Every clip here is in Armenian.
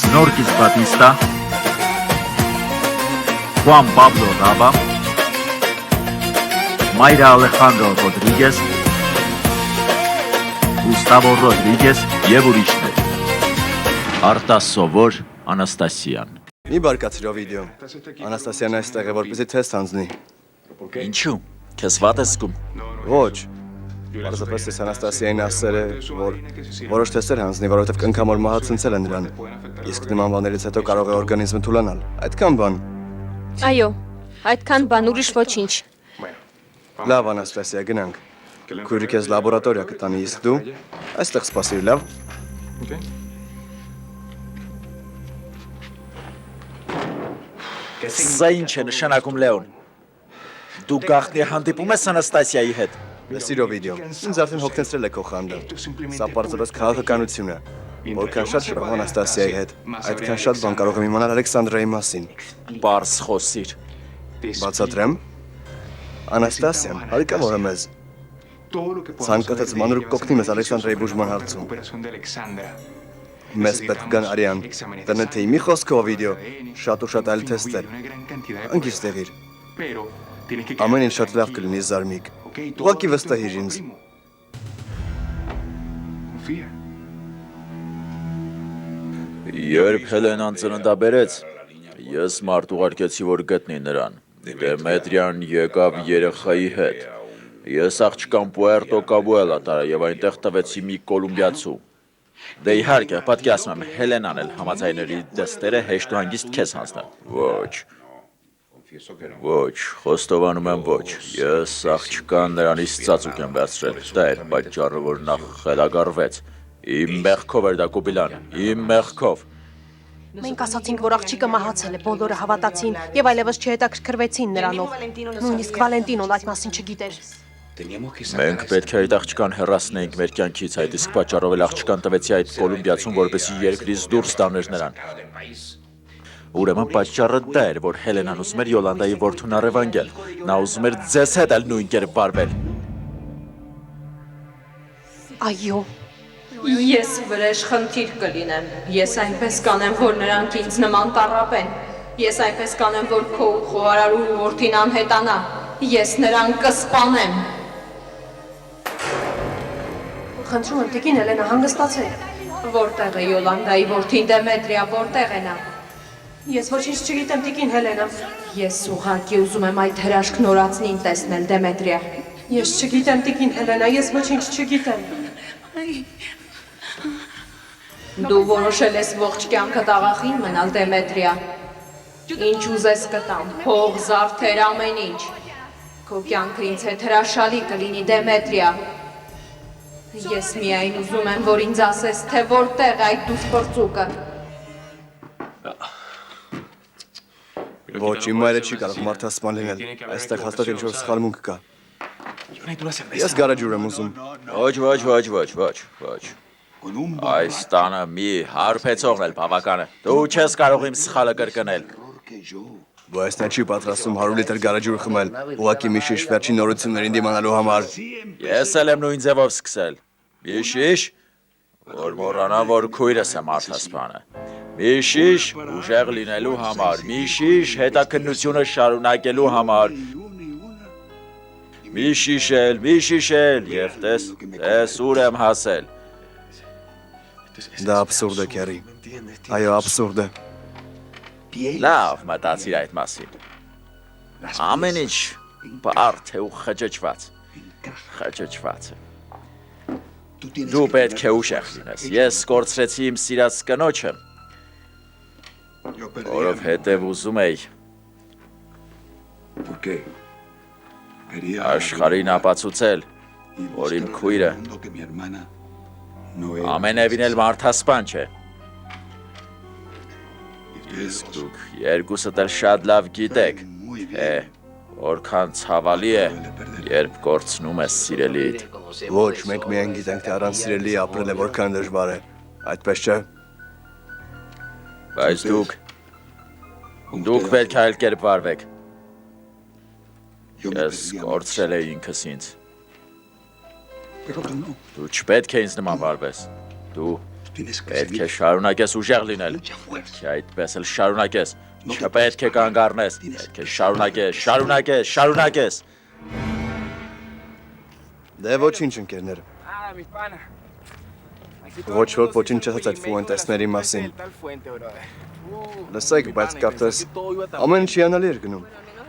Norquis Batista, Juan Pablo Raba, Mayra Alejandro Rodríguez, Gustavo Rodríguez եւ ուրիշներ։ Արտաս Սովոր, Անաստասյան։ Մի բարկացրո վիդեո։ Անաստասիան այստեղ է, որպեսզի թեստ հանձնի։ Ինչու՞։ Քեզ վատ ես զգում։ Ոչ։ Պարզապես ես Անաստասիային ասել է, որ որոշ թեստեր հանձնի, որովհետև կնքամոր մահը ցնցել է նրան։ Իսկ նման բաներից հետո կարող է օրգանիզմը թուլանալ։ Այդքան բան։ Այո, այդքան բան, ուրիշ ոչինչ։ Լավ, Անաստասիա, գնանք։ Քույրը քեզ լաբորատորիա կտանի, իսկ դու այստեղ սպասիր, լավ։ Սա ինչ է նշանակում, Լեոն։ Դու գաղտնի հանդիպում ես Անաստասիայի հետ։ Լսիրո վիդեո։ Ինձ արդեն հոգնեցրել է քո խանդը։ Սա պարզապես քաղաքականություն է։ Որքան շատ շփվում Անաստասիայի հետ, այդքան շատ բան կարող եմ իմանալ Ալեքսանդրայի մասին։ Պարզ խոսիր։ Բացատրեմ։ Անաստասիան հարկավոր է մեզ։ Ցանկացած մանր կօգնի մեզ Ալեքսանդրայի բուժման հարցում։ Մեզ պետք գան արյան։ Տնեթեի մի խոսքով վիդեո, շատ ու շատ այլ թեստեր։ Անգիր ստեղիր։ Ամեն ինչ շատ լավ կլինի, Զարմիկ։ Ուղղակի վստահիր ինձ։ Երբ Հելենան ծննդաբերեց, ես մարդ ուղարկեցի, որ գտնի նրան։ Դեմետրիան եկավ երեխայի հետ։ Ես աղջկան Պուերտո Կաբուելա տարա եւ այնտեղ տվեցի մի կոլումբիացու։ Դե իհարկե, պատկերացնում եմ, Հելենան էլ համաձայների դստերը հեշտ ու հանգիստ քեզ հանձնել։ Ոչ, խոստովանում եմ ոչ։ Ես աղջկան նրանից ծածուկ եմ վերցրել։ Դա էր պատճառը, որ նա խելագարվեց։ Իմ մեղքով էր դա Կուբիլան, իմ մեղքով։ Մենք ասացինք, որ աղջիկը մահացել է, բոլորը հավատացին եւ այլևս չհետաքրքրվեցին նրանով։ Նույնիսկ Վալենտինոն այդ մասին չգիտեր։ Մենք պետք է այդ աղջկան հեռացնեինք մեր կյանքից, այդ իսկ պատճառով էլ աղջկան տվեցի այդ կոլումբիացուն, որպեսզի երկրից դուրս տաներ նրան։ Ուրեմն պատճառը դա էր, որ Հելենան ուզում էր Յոլանդայի որդուն առևանգել։ Նա ուզում էր ձեզ հետ էլ նույն կերպ վարվել։ Այո։ Ես վրեժ խնդիր կլինեմ։ Ես այնպես կանեմ, որ նրանք ինձ նման տառապեն։ Ես այնպես կանեմ, որ քո խոհարարու որդին անհետանա։ Ես նրան կսպանեմ։ Խնդրում եմ, տիկին Հելենա, հանգստացեք։ Որտեղ է Յոլանդայի որդին Դեմետրիա, որտեղ է նա։ Ես ոչինչ չգիտեմ, տիկին Հելենա։ Ես ուղղակի ուզում եմ այդ հրաշք նորածնին տեսնել, Դեմետրիա։ Ես չգիտեմ, տիկին Հելենա, ես ոչինչ չգիտեմ։ Դու որոշել ես ողջ կյանքդ աղախին մնալ, Դեմետրիա։ Ինչ ուզես կտամ, փող, զարդեր, ամեն ինչ։ Քո կյանքը ինձ հետ հրաշալի կլինի, Դեմետրիա։ Ես միայն ուզում եմ, որ ինձ ասես, թե որտեղ է այդ դուսպրծուկը։ Ոչ, իմ մայրը չի կարող մարդասպան լինել։ Այստեղ հաստատ ինչ-որ սխալմունք կա։ Ես գարեջուր եմ ուզում։ Ոչ։ Այս տանը մի հարբեցողն էլ բավական է։ Դու չես կարող իմ սխալը կրկնել։ Բայց նա չի պատրաստում 100 լիտր գարեջուր խմել, ուղղակի մի շիշ վերջին նորություններին դիմանալու համար։ Ես էլ եմ նույն ձևով սկսել։ Մի շիշ, որ մոռանա, որ քույրս եմ արդասպանը։ Մի շիշ ուժեղ լինելու համար, մի շիշ հետաքննությունը շարունակելու համար։ Մի շիշել, եւ տես ուր եմ հասել։ Դա աբսուրդ է, Քերի։ Այո, աբսուրդ է։ Լավ, մտածիր այդ մասին։ Ամեն ինչ բարդ է ու խճճված։ Դու պետք է ուշեղ լինես։ Ես կորցրեցի իմ սիրած կնոջը, որովհետև ուզում էի աշխարհին ապացուցել, որ իմ քույրը ամենևին էլ մարդասպան չէ։ Իսկ դուք երկուսդ էլ շատ լավ գիտեք, թե որքան ցավալի է, երբ կորցնում ես սիրելիդ։ Ոչ, մենք միայն գիտենք, թե առանց սիրելի ապրելը որքան դժվար է։ Այդպես չէ։ Բայց դուք պետք է այլ կերպ վարվեք։ Ես կորցրել էի ինքս ինձ։ Դու չպետք է ինձ նման վարվես։ Դու Պետք է շարունակես ուժեղ լինել։ Պետք է այդպես էլ շարունակես։ Չպետք է կանգ առնես։ Պետք է շարունակես։ Դե ոչինչ ընկերներ։ Ոչ ոչինչ չասած այդ Ֆուենտեսների մասին։ Լսեք, բայց կարծես ամեն ինչ հիանալի էր գնում։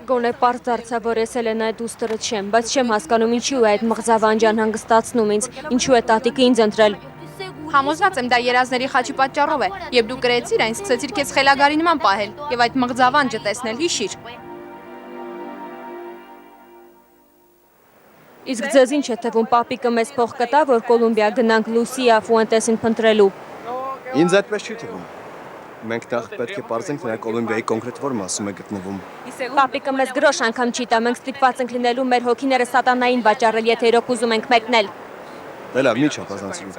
Գոնե պարզ դարձա, որ ես Էլենայի դուստրը չեմ, բայց չեմ հասկանում ինչու է այդ մղձավանջան հանգստացնում ինձ, ինչու է տատիկը ինձ ընտրել։ Համոզված եմ դա երազների խաչի պատճառով է, երբ դու գրեցիր այն, սկսեցիր քեզ խելագարի նման պահել եւ այդ մղձավանջը տեսնել հիշիր։ Իսկ ձեզ ինչ է թվում, պապիկը մեզ փող կտա, որ Կոլումբիա գնանք Լուսիա Ֆուենտեսին փնտրելու։ Ինձ այդպես չի թվում։ Մենք նախ պետք է պարզենք նրա Կոլումբիայի կոնկրետ որ մասում է գտնվում։ Պապիկը մեզ գրոշ անգամ չի տա, մենք ստիպված ենք լինելու մեր հոգիները սատանային վաճառել, եթե իրոք ուզում ենք մեկնել։ Դե լավ, մի չափազանցրու։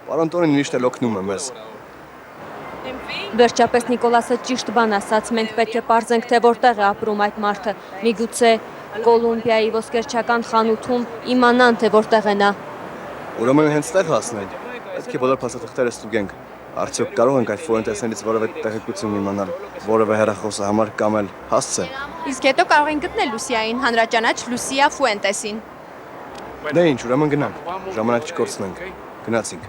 Պարոն Տոնին միշտ էլ օգնում է մեզ։ Վերջապես Նիկոլասը ճիշտ բան ասաց, մենք պետք է պարզենք, թե որտեղ է ապրում այդ մարդը։ Միգուցե Կոլումբիայի ոսկերչական խանութում իմանան, թե որտեղ է նա։ Ուրեմն հենց տեղ հասնել։ Պետք է բոլոր փաստաթղթերը ստուգենք։ Արդյոք կարող ենք այդ Ֆուենտեսներից որևէ տեղեկություն իմանալ, որևէ հեռախոսը համար կամ էլ հասցե։ Իսկ հետո կարող ենք գտնել Լուսիային, հանրաճանաչ Լուսիա Ֆուենտեսին։ Դե ինչ, ուրեմն գնանք։ Ժամանակ չկորցնենք։ Գնացինք։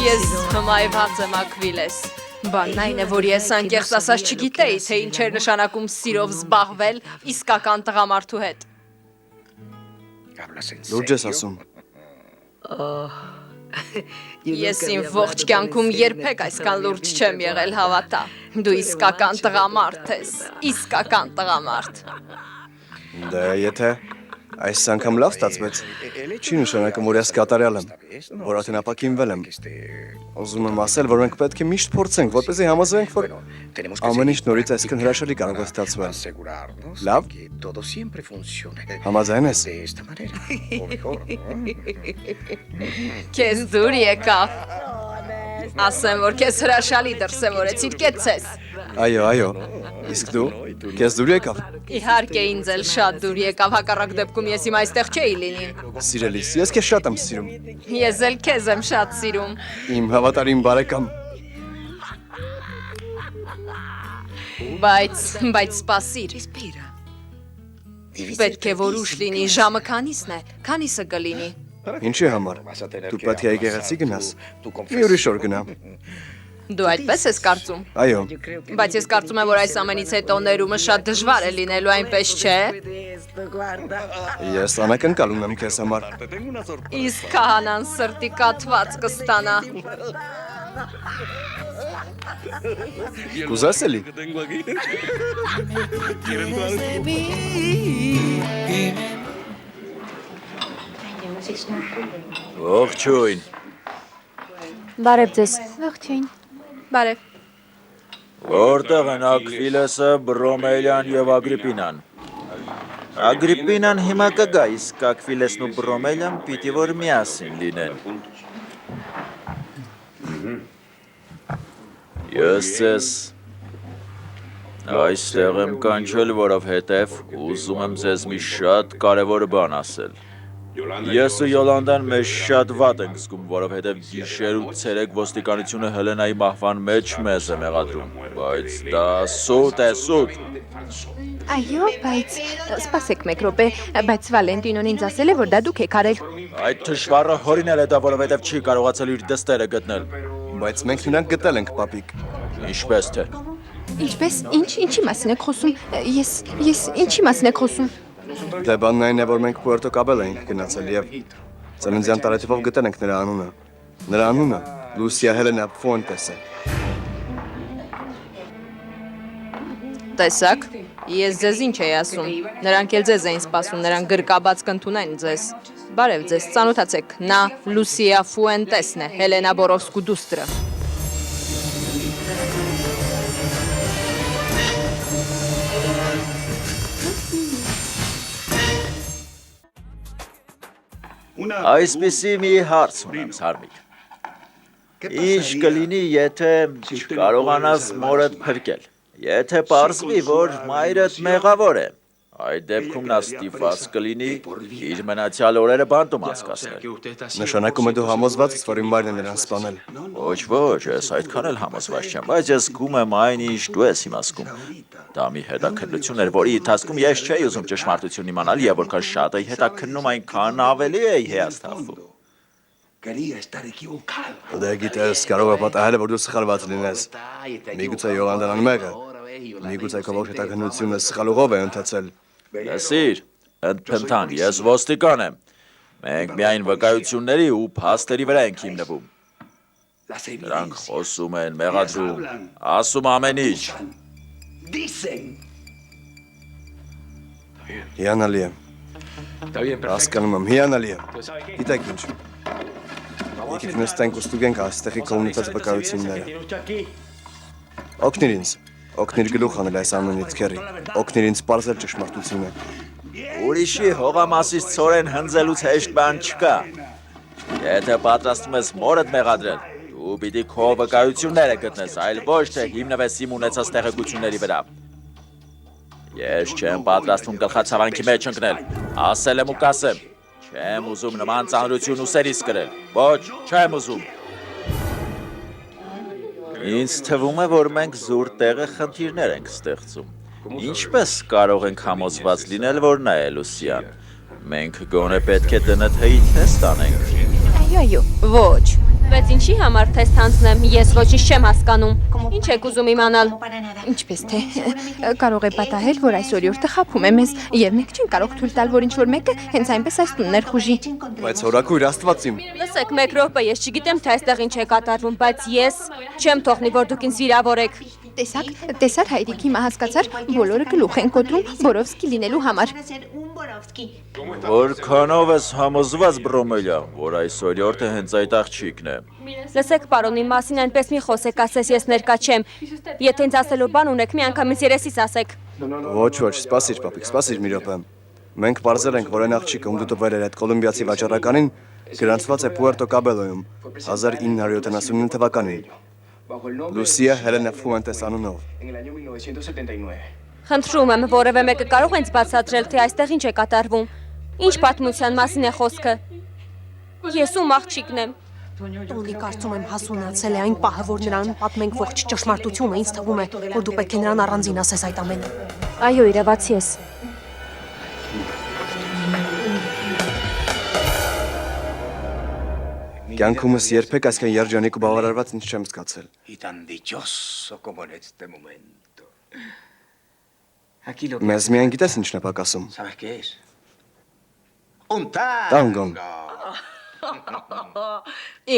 Ես հմայված եմ Ակվիլես։ Բանն այն է, որ ես անկեղծ ասած չգիտեի, թե ինչ էր նշանակում սիրով զբաղվել իսկական տղամարդու հետ։ Լուրջ ես ասում։ Ես իմ ողջ կյանքում երբեք այսքան լուրջ չեմ եղել, հավատա։ Դու իսկական տղամարդ ես, իսկական տղամարդ։ Դե եթե այս անգամ լավ ստացվեց, չի նշանակում, որ ես կատարյալ եմ, որ արդեն ապակինվել եմ։ Ուզում եմ ասել, որ մենք պետք է միշտ փորձենք, որպեսզի համոզվենք, որ ամեն ինչ նորից այսքան հրաշալի կարող է ստացվել։ Լավ։ Համաձայն ես։ Քեզ դուր եկավ։ Ասեմ, որ քեզ հրաշալի դրսևորեցիր, կեցես։ Այո, իսկ դու, քեզ դուր եկավ։ Իհարկե ինձ էլ շատ դուր եկավ, հակառակ դեպքում ես հիմա այստեղ չէի լինի։ Սիրելիս, ես քեզ շատ եմ սիրում։ Ես էլ քեզ եմ շատ սիրում։ Իմ հավատարիմ բարեկամ։ Բայց սպասիր։ Պետք է որ ուշ լինի, ժամը քանիսն է, քանիսը կլինի։ Ինչի համար։ Դու պետք է եկեղեցի գնաս։ Մի ուրիշ օր գնա։ Դու այդպես ես կարծում։ Այո։ Բայց ես կարծում եմ, որ այս ամենից հետո ներումը շատ դժվար է լինելու, այնպես չէ։ Ես անակնկալում եմ քեզ համար։ Իսկ քահանան սրտի կաթված կստանա։ Կուզես էլի։ Ողջույն։ Բարև ձեզ։ Բարև։ Որտեղ են Ակվիլեսը, Բրոմելյան եւ Ագրիպինան։ Ագրիպինան հիմա կգա, իսկ Ակվիլեսն ու Բրոմելյան պիտի որ միասին լինեն։ Ես ձեզ այստեղ եմ կանչել, որովհետև ուզում եմ ձեզ մի շատ կարևոր բան ասել։ Ես ու Յոլանդան մեզ շատ վատ ենք զգում, որովհետև գիշեր ու ցերեկ ոստիկանությունը Հելենայի մահվան մեջ մեզ է մեղադրում, բայց դա սուտ է, սուտ։ Այո, բայց սպասեք մեկ րոպե, բայց Վալենտինոն ինձ ասել է, որ դա դուք եք արել։ Այդ թշվառը հորինել է դա, որովհետև չի կարողացել իր դստերը գտնել։ Բայց մենք նրանք գտել ենք, պապիկ։ Ինչպես թե։ Ինչպես, ինչի մասին եք խոսում։ Ես ինչի մասին եք խոսում։ Դե բանն այն է, որ մենք Պուերտո Կաբելա ենք գնացել եւ ծննդյան տարեթիվով գտել ենք նրա անունը։ Նրա անունը Լուսիա Հելենա Ֆուենտես է։ Տեսակ, ես ձեզ ինչ էի ասում։ Նրանք էլ ձեզ էին սպասում, նրանք գրկաբաց կընդունեն ձեզ։ Բարև ձեզ, ծանոթացեք, նա Լուսիա Ֆուենտեսն է, Հելենա Բորովսկու դուստրը։ Այսպիսի մի հարց ունեմ, Սարմիկ։ Ինչ կլինի, եթե չկարողանաս մորդ փրկել։ Եթե պարզվի, որ մայրդ մեղավոր է, այդ դեպքում նա ստիպված կլինի իր մնացյալ օրերը բանտում անցկացնել։ Նշանակում է դու համոզված ես, որ իմ մայրն է նրան սպանել։ Ոչ, ես այդքան էլ համոզված չեմ, բայց ես զգում եմ այն, ինչ դու ես հիմա զգում։ Դա մի հետաքննություն էր, որի ընթացքում ես չէի ուզում ճշմարտությունն իմանալ, եւ որքան շատ էի հետաքննում, այնքան ավելի էի հիասթափվում։ Դե գիտես, կարող է պատահել, որ դու սխալված լինես։ Միգուցե Յոլանդան մեղը։ Միգուցե քո ողջ հետաքննությունը սխալուղով է ընթացել։ Լսիր, ընդփնթան, ես ոստիկան եմ։ Մենք միայն վկայությունների ու փաստերի վրա ենք հիմնվում։ Նրանք խոսում են, մեղադրում, ասում ամեն ինչ։ Հիանալի է։ Հասկանում եմ, հիանալի է։ Գիտեք ինչ։ Եկեք նստենք ու ստուգենք այստեղի քո ունեցած վկայությունները։ Օգնիր ինձ։ Օգնիր գլուխ անել այս ամենից, Քերի։ Օգնիր ինձ պարզել ճշմարտությունը։ Ուրիշի հողամասից ցորեն հնձելուց հեշտ բան չկա։ Եթե պատրաստում ես մորդ մեղադրել, դու պիտի քո վկայությունները գտնես, այլ ոչ թե հիմնվես իմ ունեցած տեղեկությունների վրա։ Ես չեմ պատրաստվում գլխացավանքի մեջ ընկնել, ասել եմ ու կասեմ, չեմ ուզում նման ծանրություն ուսերիս կրել, ոչ, չեմ ուզում։ Ինձ թվում է, որ մենք զուր տեղը խնդիրներ ենք ստեղծում։ Ինչպես կարող ենք համոզված լինել, որ նա է Լուսիան։ Մենք գոնե պետք է ԴՆԹ-ի թեստ անենք։ Այո, ոչ։ Բայց ինչի համար թեստ հանձնեմ, ես ոչինչ չեմ հասկանում։ Ինչ եք ուզում իմանալ։ Ինչպես թե կարող է պատահել, որ այս օրիորդը խաբում է մեզ, եւ մենք չենք կարող թույլ տալ, որ ինչ-որ մեկը հենց այնպես այս տունն ներխուժի։ Բայց հորաքույր Աստված իմ։ Լսեք, մեկ րոպե, ես չգիտեմ, թե այստեղ ինչ է կատարվում, բայց ես չեմ թողնի, որ դուք ինձ վիրավորեք։ Տեսար հայրիկ, հիմա հասկացար, բոլորը գլուխ են կոտրում Բորովսկի լինելու համար։ Որքանով ես համոզված, Բրոմելյա, որ այս օրիորդը հենց այդ աղջիկն է։ Լսեք, պարոն, իմ մասին այնպես մի խոսեք, ասես ես ներկա չեմ։ Եթե ինձ ասելու բան ունեք, միանգամից երեսիս ասեք։ Ոչ, սպասիր, պապիկ, սպասիր մի րոպե։ Մենք պարզել ենք, որ այն աղջիկը, ում դու տվել էր այդ կոլումբիացի վաճառականին, գրանցված է Պուերտո Կաբելոյում 1979 թվականին։ Լուսիա Հելենա Ֆուենտես անունով։ Խնդրում եմ, որևէ մեկը կարող է ինձ բացատրել, թե այստեղ ինչ է կատարվում։ Ինչ պատմության մասին է խոսքը։ Ես ում աղջիկն եմ։ Տոնի կարծում եմ հասունացել է այն պահը, որ նրան պատմենք ողջ ճշմարտությունը, ինձ թվում է, որ դու պետք է նրան առանձին ասես այդ ամենը։ Այո, իրավացի ես։ Կյանքումս երբեք այսքան երջանիկ ու բավարարված ինչ չեմ զգացել։ Մեզ միայն գիտես ինչն է պակասում։ Տանգոն։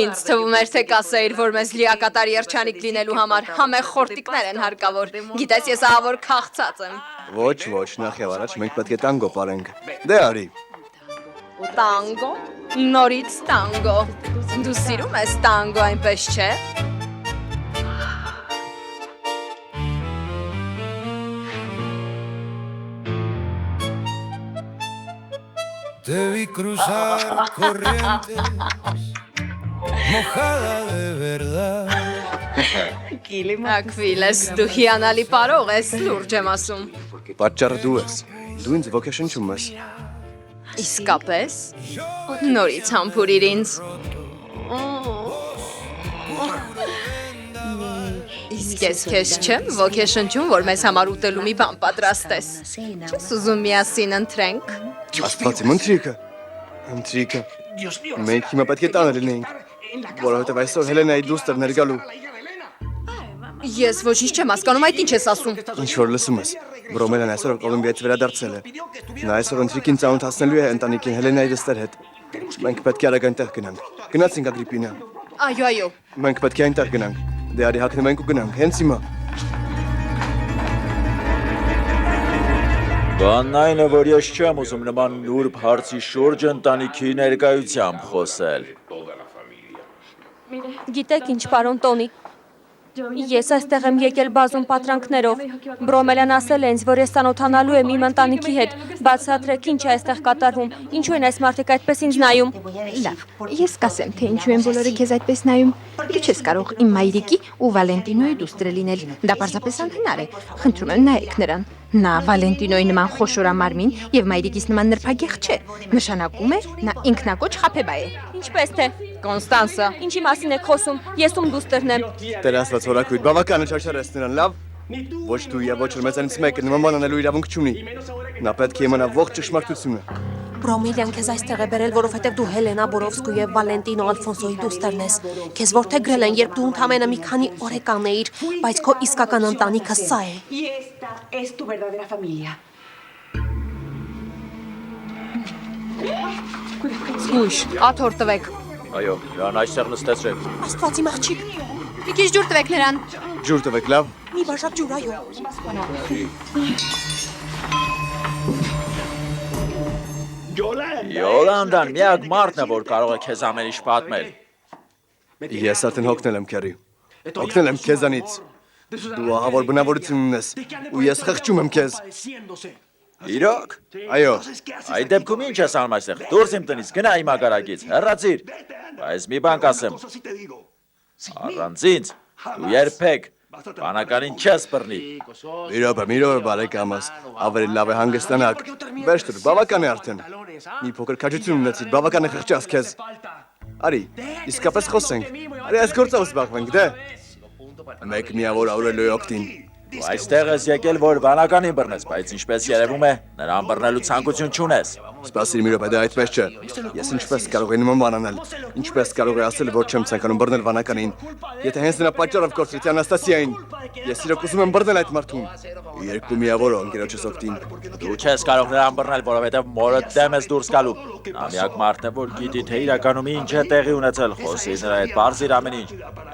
Ինձ թվում էր, թե կասեիր, որ մեզ լիակատար երջանիկ լինելու համար համեղ խորտիկներ են հարկավոր։ Գիտես, ես ահա որ քաղցած եմ։ Ոչ, նախ եւ առաջ մենք պետք է տանգո պարենք։ Դե արի։ Տանգո։ Նորից տանգո։ Դու սիրում ես տանգո, այնպես չէ։ Te vi cruzar corrientes, mojada de verdad. Ակվիլես, դու հիանալի պարող ես, լուրջ եմ ասում։ Պատճառը դու ես։ Դու ինձ ոգեշնչում ես։ Իսկապես, նորից համբուրիր ինձ։ Իսկ ես քեզ չեմ ոգեշնչում, որ մեզ համար ուտելու մի բան պատրաստես։ Չես ուզում միասին ընթրենք։ Աստված իմ ընթրիքը։ Մենք հիմա պետք է տանը լինեինք, որովհետև այսօր Հելենայի դուստր ներգալու։ Ես ոչինչ չեմ հասկանում, այդ ինչ ես ասում։ Ինչ որ լսում ես, Բրոմելան այսօր Կոլումբիայից վերադարձել է։ Նա այսօր ընթրիկին ծանոթացնելու է ընտանիքին Հելենայի դստեր հետ։ Մենք պետք է արագ այնտեղ գնանք։ Գնացինք Ագրիպինա։ Այո։ Մենք պետք է այնտեղ գնանք։ Դե արի հագնենք ու գնանք, հենց հիմա։ Բանն այն է, որ ես չեմ ուզում նման նուրբ հարցի շուրջ ընտանիքի ներկայությամբ խոսել։ Գիտեք ինչ, պարոն Տոնի, Ես այստեղ եմ եկել բազում պատրանքներով։ Բրոմելյան ասել է ինձ, որ ես ծանոթանալու եմ իմ ընտանիքի հետ։ Բացատրեք, ինչ է այստեղ կատարվում։ Ինչու են այս մարդիկ այդպես ինձ նայում։ Լավ, ես կասեմ, թե ինչու են բոլորը քեզ այդպես նայում։ Դու չես կարող իմ մայրիկի ու Վալենտինոյի դուստր լինել։ Դա պարզապես անհնար է։ Խնդրում եմ, նայեք նրան։ Նա Վալենտինոյի նման խոշորամարմին եւ մայրիկիս նման նրբագեղ չէ։ Նշանակում է, նա ինքնակոչ խաբեբա է։ Ինչպես թե։ Կոնստանսա, ինչի մասին եք խոսում։ Ես ում դուստերն եմ։ Տեր աստված օրակույտ, բավական է չարչարես նրան, լավ։ Ոչ դու եւ ոչ մեծանից մեկը նման բան անելու իրավունք չունի։ Նա պետք է իմանա ողջ ճշմարտությունը։ Բրոմելյան քեզ այստեղ է բերել, որովհետև դու Հելենա Բորովսկու եւ Վալենտինո Ալֆոնսոյի դուստերն ես։ Քեզ որդեգրել են, երբ դու ընդամենը մի քանի օրեկան էիր, բայց քո իսկական ընտանիքը սա է։ Y esta es tu verdadera familia. Զգույշ, աթոռ տվեք։ Այո, նրան այստեղ նստեցրեք։ Աստվածի աղջիկ, Մի քիչ ջուր տվեք նրան։ Ջուր տվեք, լավ։ մի բաժակ ջուր, այո։ Յոլանդան միակ մարդն է, որ կարող է քեզ ամեն ինչ պատմել։ Ես արդեն հոգնել եմ քերի։ Հոգնել եմ քեզանից։ Դու ահավոր բնավորություն ունես, ու ես խղճում եմ քեզ։ Իրոք։ Այո, Այդ դեպքում ինչ ես անում այստեղ։ Դուրս իմ տնից, գնա իմ ագարակից, հեռացիր։ Բայց մի բան կասեմ։ Առանց ինձ դու երբեք բանականին չես բռնի։ մի րոպե բարեկամս, ավելի լավ է հանգստանաք։ Վերջ տուր, բավական է արդեն։ Մի փոքր քաջություն ունեցիր, բավական է խղճաս քեզ։ Արի, իսկապես խոսենք։ Արի այս գործով զբաղվենք, դե։ Մեկ միավոր Աուրելիոյի օգտին։ Դու այստեղ ես եկել, որ բանականին բռնես, բայց ինչպես երևում է, նրան բռնելու ցանկություն չունես։ Սպասիր մի րոպե, դա այդպես չէ։ Ես ինչպես կարող եմ նման բան անել։ Ինչպես կարող եմ ասել, որ չեմ ցանկանում բռնել բանականին։ Եթե հենց նրա պատճառով կորցրեցի Անաստասիային, ես իրոք ուզում եմ բռնել այդ մարդուն։ Երկու միավոր անկերոջս օգտին։ Դու չես կարող նրան բռնել, որովհետև մորդ դեմ ես դուրս գալու։ Նա միակ մարդն է, որ գիտի, թե իրականում ինչ է տեղի ունեցել, խոսի նրա հետ բարձիր ամեն ինչ։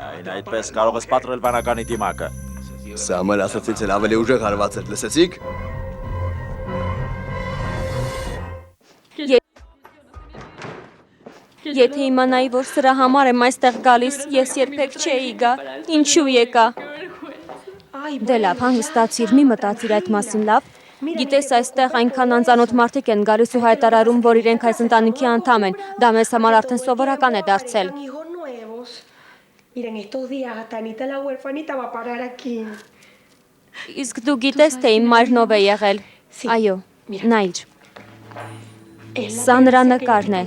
Այն այդպես կարող ես պատռել բանականի դիմակը։ Սա մեր ասացից էլ ավելի ուժեղ հարված էր, լսեցիք։ Եթե իմանայի, որ սրա համար եմ այստեղ գալիս, ես երբեք չէի գա։ Ինչու եկա։ Դե լավ, հանգստացիր, մի մտածիր այդ մասին, լավ։ Գիտես, այստեղ այնքան անծանոթ մարդիկ են գալիս ու հայտարարում, որ իրենք այս ընտանիքի անդամ են։ Դա մեզ համար արդեն սովորական է դարձել։ Miren, estos días hasta Anita la huerfanita va a parar aquí. Իսկ դու գիտես, թե իմ մայրն ով է եղել։ Այո, նայիր։ Սա նրա նկարն է։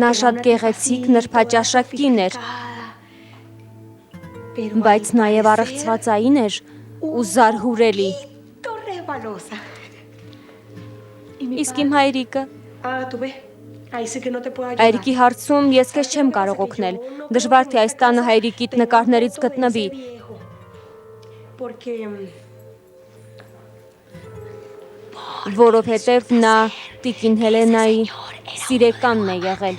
Նա շատ գեղեցիկ նրբաճաշակ կին էր, բայց նաև առեղծվածային էր ու զարհուրելի։ Իսկ իմ հայրիկը։ Հայրիկի հարցում ես քեզ չեմ կարող օգնել։ Դժվար թե այս տանը հայրիկիդ նկարներից գտնվի։ Որովհետև նա տիկին Հելենայի սիրեկանն է եղել։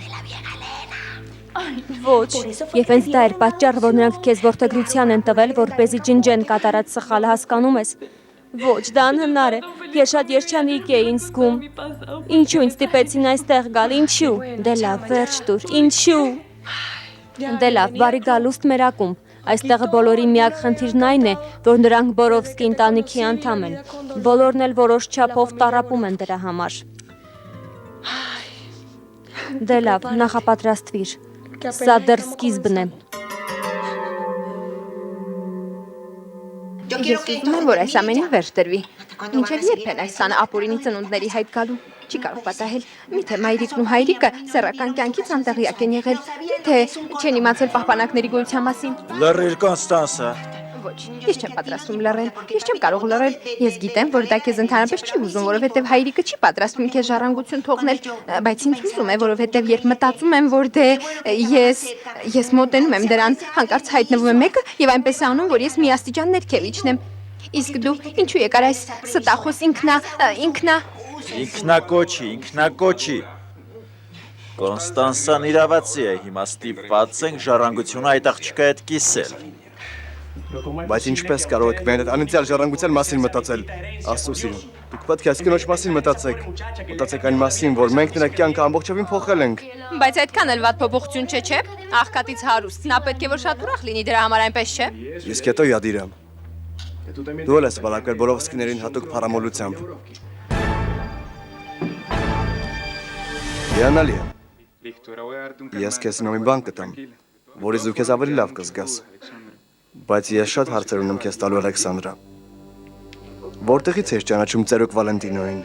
Ոչ, եւ հենց դա էր պատճառը, որ նրանք քեզ որդեգրության են տվել, որպեսզի ջնջեն կատարած սխալը, հասկանում ես։ Ոչ, դա անհնար է։ Ես շատ երջանիկ էի ինձ զգում։ Ինչու ինձ ստիպեցին այստեղ գալ, ինչու։ Դե լավ, վերջ տուր, ինչու։ Դե լավ, բարի գալուստ մեր ակումբ։ Այստեղ բոլորի միակ խնդիրն այն է, որ նրանք Բորովսկի ընտանիքի անդամ են։ Բոլորն էլ որոշ չափով տառապում են դրա համար։ Դե լավ, նախապատրաստվիր։ Սա դեռ սկիզբն է։ Ես ուզում եմ, որ այս ամենին վերջ տրվի։ Մինչև երբ են այս տանը ապօրինի ծնունդների հայտ գալու։ Չի կարող պատահել։ Միթե մայրիկն ու հայրիկը սեռական կյանքից անտեղյակ են եղել, թե չեն իմացել պահպանակների գոյության մասին։ Լռիր, Կոնստանսա։ Ոչ, ես չեմ պատրաստվում լռել, ես չեմ կարող լռել։ Ես գիտեմ, որ դա քեզ ընդհանրապես չի ուզում, որովհետև հայրիկը չի պատրաստվում քեզ ժառանգություն թողնել, բայց ինձ ուզում է, որովհետև երբ մտածում եմ, որ դե ես մոտենում եմ դրան, հանկարծ հայտնվում է մեկը եւ այնպես է անում, որ ես միաստիճան ներքև իջնեմ։ Իսկ դու ինչու եկար այս ստախոս Ինքնակոչի։ Կոնստանսան իրավացի է, հիմա ստիպված ենք ժառանգությունը այդ աղջկա հետ կիսել։ Բայց ինչպես կարող եք միայն այդ անիծյալ ժառանգության մասին մտածել։ Աստծո սիրուն, դուք պետք է այս կնոջ մասին մտածեք։ Մտածեք այն մասին, որ մենք նրա կյանքը ամբողջովին փոխել ենք։ Բայց այդքան էլ վատ փոփոխություն չէ։ Աղքատից հարուստ։ Նա պետք է որ շատ ուրախ լինի դրա համար այնպես չէ։ Իսկ հետո Յադիրա։ Դու էլ ես բալակել Բորովսկիներին հատուկ փառամոլությամբ։ Յանալիա։ Ես քեզ նոմի բան կտամ, որից դու քեզ ավելի լավ կզգաս։ Բայց ես շատ հարցեր ունեմ քեզ տալու Ալեքսանդրա։ Որտեղից ես ճանաչում ծերուկ Վալենտինոին։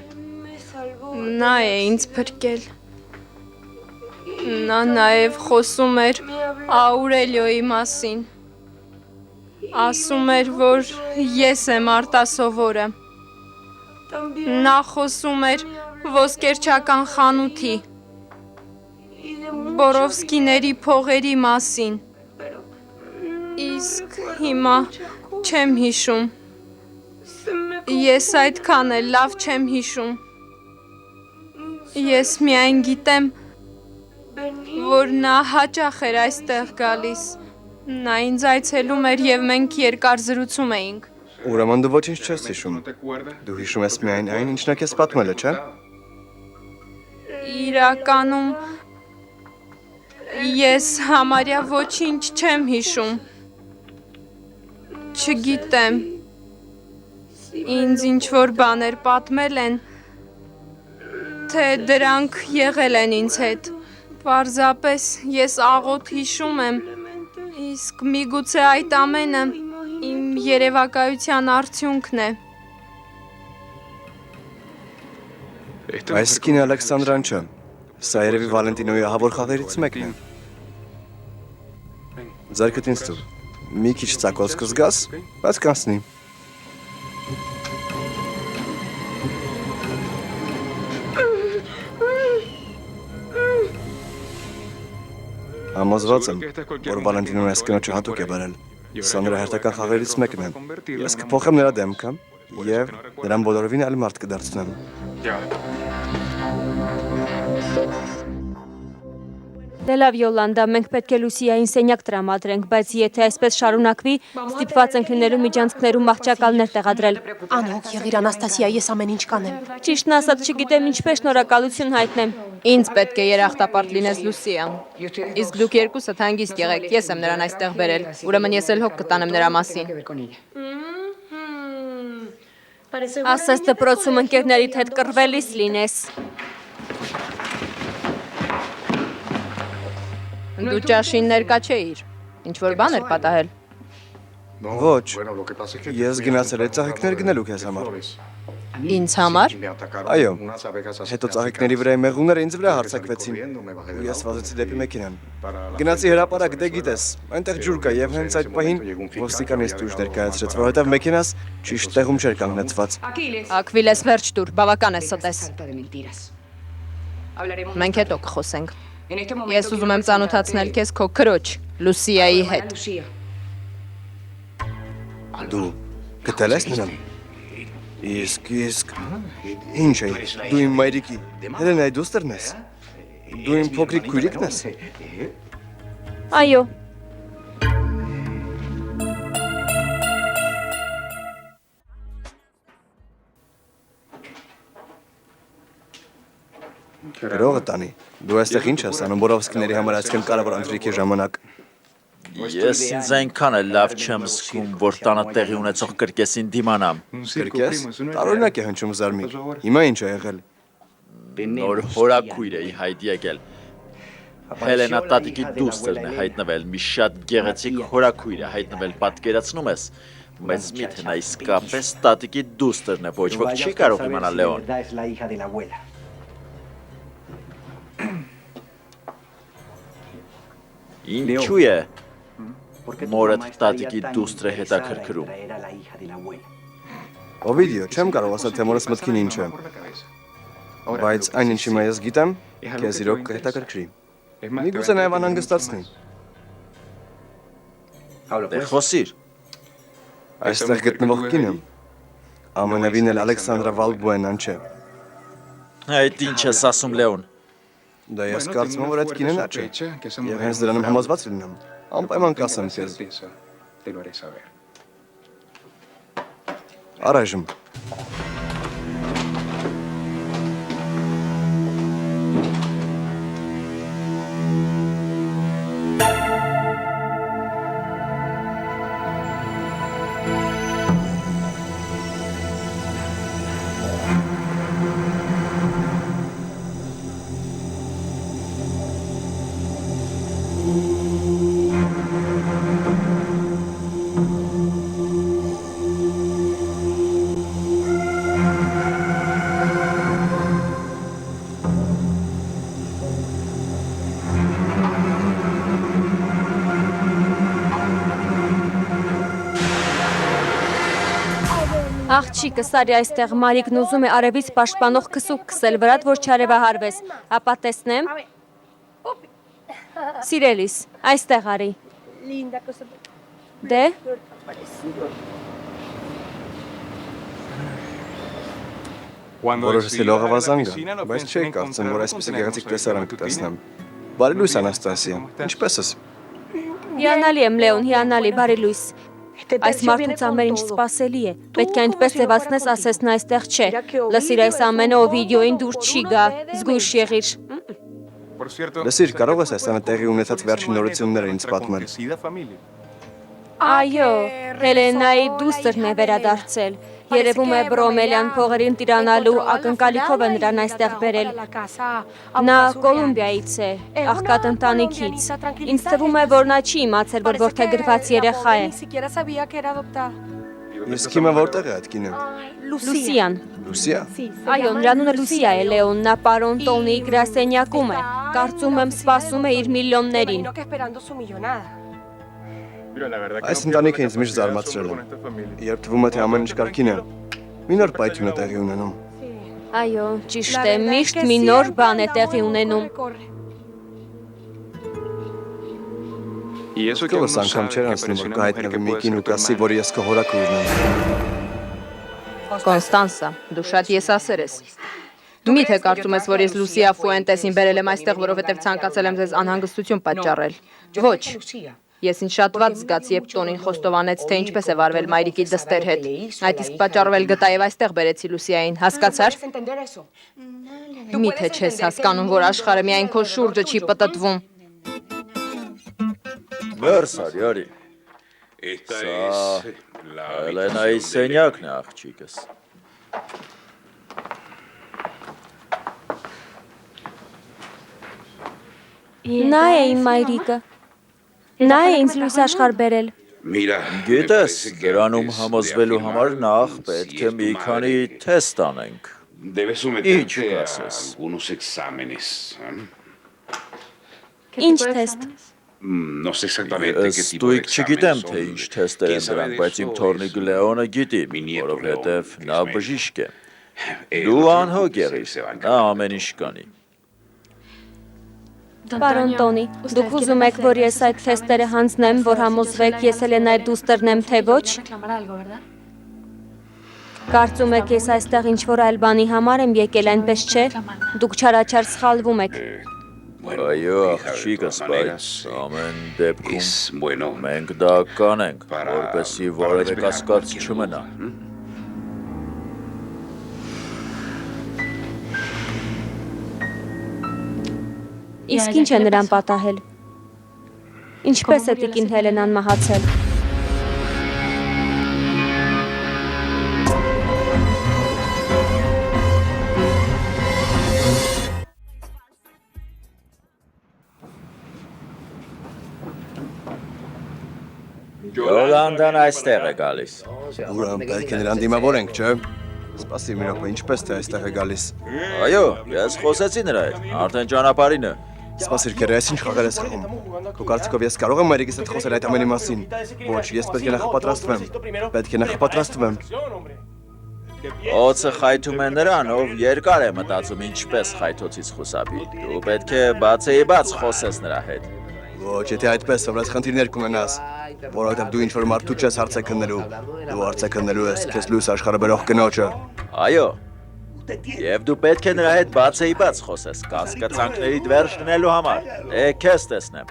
Նա է ինձ փրկել։ Նա նաև խոսում էր Աուրելիոյի մասին։ Ասում էր, որ ես եմ արտասովորը։ Նա խոսում էր ոսկերչական խանութի, Բորովսկիների փողերի մասին։ Իսկ հիմա չեմ հիշում։ Ես այդքան էլ լավ չեմ հիշում։ Ես միայն գիտեմ, որ նա հաճախ էր այստեղ գալիս։ Նա ինձ այցելում էր և մենք երկար զրուցում էինք։ Ուրեմն դու ոչինչ չես հիշում։ Դու հիշում ես միայն այն, ինչ նա քեզ պատմել է, չէ՞։ Իրականում ես համարյա ոչինչ չեմ հիշում։ Չգիտեմ։ Ինձ ինչ-որ բաներ պատմել են, թե դրանք եղել են ինձ հետ։ Պարզապես ես աղոտ հիշում եմ, իսկ միգուցե այդ ամենը իմ երևակայության արդյունքն է։ Այս կինը Ալեքսանդրան չէ։ Սա երևի Վալենտինոյի ահավոր խաղերից մեկն է։ Ձեռքդ ինձ տուր։ Մի քիչ ծակոց կզգաս, բայց կանցնի։ Համոզված եմ, որ Վալենտինոն այս կնոջը հատուկ է բերել։ Սա նրա հերթական խաղերից մեկն է։ Ես կփոխեմ նրա դեմքը և նրան բոլորովին այլ մարդ կդարձնեմ։ Դե լավ Յոլանդա, մենք պետք է Լուսիային սենյակ տրամադրենք, բայց եթե այսպես շարունակվի, ստիպված ենք լինելու միջանցքներում մահճակալներ տեղադրել։ Անհոգ եղիր Անաստասիա, ես ամեն ինչ կանեմ։ Ճիշտն ասած չգիտեմ ինչպես շնորհակալություն հայտնեմ։ Ինձ պետք է երախտապարտ լինես Լուսիա։ Իսկ դուք երկուսդ հանգիստ եղեք, ես եմ նրան այստեղ բերել, ուրեմն ես էլ հոգ կտանեմ նրա մասին։ Ասես դպրոցում ընկերներիդ հետ կռվելիս լինես։ Դու ճաշին ներկա չէիր, ինչ-որ բան էր պատահել։ Ոչ, ես գնացել եմ ծաղիկներ գնելու քեզ համար։ Ինձ համար։ Այո, հետո ծաղիկների վրայի մեղուները ինձ վրա հարձակվեցին, ու ես վազեցի դեպի մեքենան։ Գնացի հրապարակ, դե գիտես, այնտեղ ջուր կա և հենց այդ պահին ոստիկան ինձ դուրս ներկայացրեց, որովհետև մեքենաս ճիշտ տեղում չէր կանգնեցված։ Ակվիլես վերջ տուր, բավական է ստես։ Մենք հետո կխոսենք։ Ես ուզում եմ ծանոթացնել քեզ քո քրոջ, Լուսիայի հետ։ Դու գտել ես նրան։ Իսկ, ինչ է, դու իմ մայրիկի, Հելենայի դուստրն ես։ Դու իմ փոքրիկ քույրիկն ես։ Այո։ Գրողը տանի, դու այստեղ ինչ ես անում Բորովսկիների համար այսքան կարևոր ընթրիքի ժամանակ։ Ես ինձ այնքան էլ լավ չեմ զգում, որ տանը տեղի ունեցող կրկեսին դիմանամ։ Կրկես, տարօրինակ է հնչում Զարմիկ։ Հիմա ինչ է եղել։ Նոր հորաքույր էի հայտ եկել։ Հելենա տատիկի դուստրն է հայտնվել, մի շատ գեղեցիկ հորաքույր է հայտնվել, պատկերացնում ես։ Մեծ միթե նա իսկապես տատիկի դուստրն է, ոչ ոք չի կարող իմանալ Լեոն։ Ինչու է մորդ տատիկի դուստրը հետաքրքրում։ Օվիդիո, չեմ կարող ասել, թե մորս մտքին ինչ է։ Բայց այն ինչ հիմա ես գիտեմ, քեզ իրոք կհետաքրքրի։ Միգուցե նաև անհանգստացնի։ Դե խոսիր։ Այստեղ գտնվող կինը ամենևին էլ Ալեքսանդրա Վալբուենան չէ։ Այդ ինչ ես ասում Լեոն։ Դա ես կարծում եմ, որ այդ կինը նա չէ։ Եվ հենց դրանում համոզված լինեմ։ Անպայման կասեմ քեզ։ Առայժմ։ Աղջիկը Սարի այստեղ Մարիկն ուզում է արևից պաշտպանող քսուկ քսել վրատ, որ չարևահարվես, ապա տեսնեմ։ Սիրելիս, այստեղ արի։ Դե։ Որոշեցի լողավազանգը, բայց չէի կարծում, որ այսպես գեղեցիկ տեսարան կտեսնեմ։ Բարի լույս, Անաստասիա, ինչպես ես։ Հիանալի եմ, Լեոն, հիանալի, բարի լույս։ Այս մարդուց ամեն ինչ սպասելի է, պետք է այնպես ձևացնես, ասես նա այստեղ չէ, լսիր այս ամենը, ով վիդեոին դուր չի գա, զգույշ եղիր։ Լսիր, կարող ես այս տեղի ունեցած վերջին նորությունները ինձ պատմել։ Այո, Հելենայի դուստրն է վերադարձել, երևում է Բրոմելյան փողերին տիրանալու ակնկալիքով է նրան այստեղ բերել։ Նա Կոլումբիայից է, աղքատ ընտանիքից, ինձ թվում է, որ նա չի իմացել, որ որդեգրված երեխա է։ Իսկ հիմա որտեղ է այդ կինը։ Լուսիան։ Լուսիա։ Այո, նրա անունը Լուսիա է, Լեոն, նա պարոն Տոնիի գրասենյակում է, կարծում եմ սպասում է իր միլիոններին։ Այս ընտանիքը ինձ միշտ զարմացրել է։ Երբ թվում է, թե ամեն ինչ կարգին է, մի նոր պայթյուն է տեղի ունենում։ Այո, ճիշտ է, միշտ մի նոր բան է տեղի ունենում։ Քեզ անգամ չեր անցնում, որ կհայտնվի մի կին ու կասի, որ ես քո հորաքույրն եմ։ Կոնստանսա, դու շատ եսասեր ես։ Միթե կարծում ես, որ ես Լուսիա Ֆուենտեսին բերել եմ այստեղ, որովհետև ցանկացել եմ ձեզ անհանգստություն պատճառել։ Ոչ։ Ես ինձ շատ վատ զգաց, երբ Տոնին խոստովանեց, թե ինչպես է վարվել մայրիկի դստեր հետ։ Այդ իսկ պատճառով էլ գտա եւ այստեղ բերեցի Լուսիային, հասկացար։ Միթե չես հասկանում, որ աշխարհը միայն քո շուրջը չի պտտվում։ Վերսարի, արի։ Սա Հելենայի սենյակն է, աղջիկս։ Նա է իմ մայրիկը։ Նա է ինձ լույս աշխարհ բերել։ Գիտես, դրանում համոզվելու համար նախ պետք է մի քանի թեստ անենք։ Ինչ կասես։ Ինչ թեստ։ Ստույգ չգիտեմ, թե ինչ թեստեր են դրանք, բայց իմ թորնիկ Լեոնը գիտի, որովհետև նա բժիշկ է։ Դու անհոգ եղիր, նա ամեն ինչ կանի։ Պարոն Տոնի, դուք ուզում եք, որ ես այդ թեստերը հանձնեմ, որ համոզվեք ես Հելենայի դուստրն եմ, թե ոչ։ Կարծում եք ես այստեղ ինչ-որ այլ բանի համար եմ եկել, այնպես չէ։ Դուք չարաչար սխալվում եք։ Այո, աղջիկս, բայց ամեն դեպքում մենք դա կանենք, որպեսզի որևէ կասկած չմնա։ Իսկ ինչ է նրան պատահել։ Ինչպես է տիկին Հելենան մահացել։ Յոլանդան այստեղ է գալիս։ Ուրեմն պետք է նրան դիմավորենք, չէ՞։ Սպասիր մի րոպե, ինչպես թե այստեղ է գալիս։ Այո, ես խոսեցի նրա հետ, արդեն ճանապարհին է։ Սպասիր, քեզ ինչ խաղեր ես խաղում։ Քո կարծիքով ես կարող եմ մայրիկիս հետ խոսել այդ ամենի մասին։ Ոչ, ես պետք է նախապատրաստվեմ։ Պետք է նախապատրաստվեմ։ Օծը խայթում է նրան, ով երկար է մտածում ինչպես խայթոցից խուսափի։ Դու պետք է բացեիբաց խոսես նրա հետ։ Ոչ, եթե այդպես սովորած խնդիրներ կունենաս, որովհետև դու ինչ-որ մարդու չես հարցեքնելու, դու հարցեքնելու ես քեզ լույս աշխարհը բերող կնոջը։ Այո։ Եվ դու պետք է նրա հետ բացեիբաց խոսես, կասկածանքներիդ վերջ դնելու համար։ Քեզ տեսնեմ։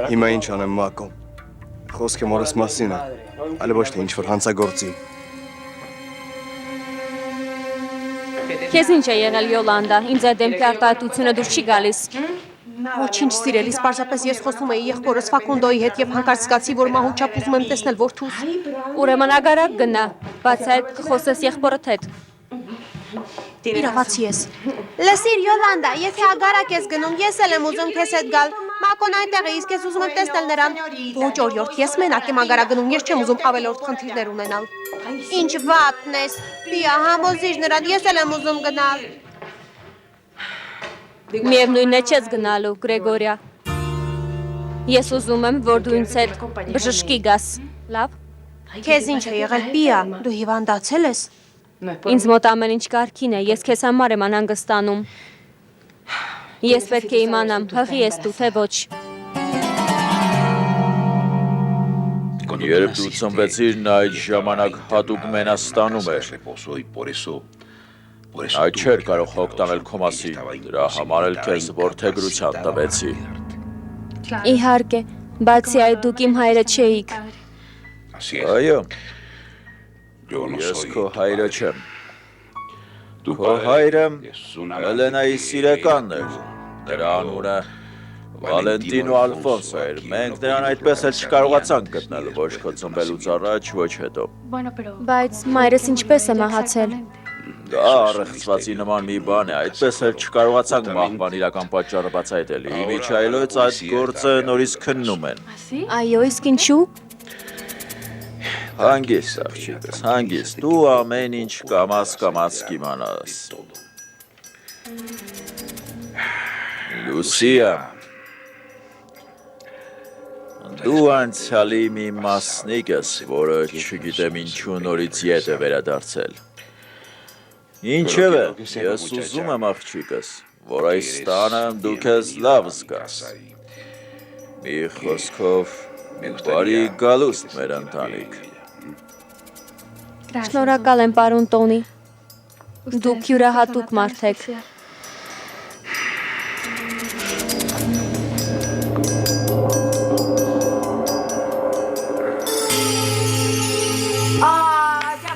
Հիմա ինչ անեմ, Մակո։ Խոսքը մորս մասին է, այլ ոչ թե ինչ-որ հանցագործի։ Քեզ ինչ է եղել Յոլանդա, ինձ այդ դեմքի արտահայտությունը դուր չի գալիս։ Ոչինչ սիրելիս, պարզապես ես խոսում էի եղբորս Ֆակունդոյի հետ եւ հանկարծ զգացի, որ մահուճապ ուզում եմ տեսնել որդուս։ Ուրեմն ագարակ գնա, բաց այդ կխոսես եղբորդ հետ։ Իրավացի ես։ Լսիր Յոլանդա, եթե ագարակ ես գնում, ես էլ եմ ուզում քեզ հետ գալ։ Մակոն այնտեղ է, իսկ ես ուզում եմ տեսնել նրան։ Ոչ օրիորդ, ես մենակ եմ ագարակ գնում, ես չեմ ուզում ավելորդ խնդիրներ ունենալ։ Ինչ վատն ես։ Պիա, համոզիր նրան, ես էլ եմ ուզում գնալ։ Միևնույնն է չես գնալու, Գրեգորիա։ Ես ուզում եմ, որ դու ինձ հետ բժշկի գաս։ Լավ։ Քեզ ինչ է եղել, Պիա, դու հիվանդացել ես։ Ինձ մոտ ամեն ինչ կարգին է, ես քեզ համար եմ անհանգստանում։ Ես պետք է իմանամ, հղի ես դու, թե ոչ։ Երբ դու ծնվեցիր, նա այդ ժամանակ հատուկ մենաստանում էր։ Այդ չէր կարող հոգտանել քո մասին, դրա համար էլ քեզ որդեգրության տվեցի։ Իհարկե, բացի այդ դուք իմ հայրը չէիք։ Այո, ես քո հայրը չեմ։ Քո հայրը Հելենայի սիրեկանն էր, նրա անունը Վալենտինո Ալֆոնսո էր, մենք նրան այդպես էլ չկարողացանք գտնել, ոչ քո ծնվելուց առաջ, ոչ հետո։ Բայց մայրս ինչպես է մահացել։ Դա առեղծվածի նման մի բան է, այդպես էլ չկարողացանք մահվան իրական պատճառը բացահայտել։ Իմիջայլոց այդ գործը նորից քննում են։ Այո, իսկ ինչու։ Հանգիստ, աղջիկս, հանգիստ, դու ամեն ինչ կամաց կիմանաս։ Լուսիա, դու անցյալի մի մասնիկ ես, որը չգիտեմ ինչու նորից ետ է վերադարձել։ Ինչևէ, ես ուզում եմ աղջիկս, որ այս տանը դու քեզ լավ զգաս։ Մի խոսքով, բարի գալուստ մեր ընտանիք։ Շնորհակալ եմ, պարոն Տոնի։ Դուք յուրահատուկ մարդ եք։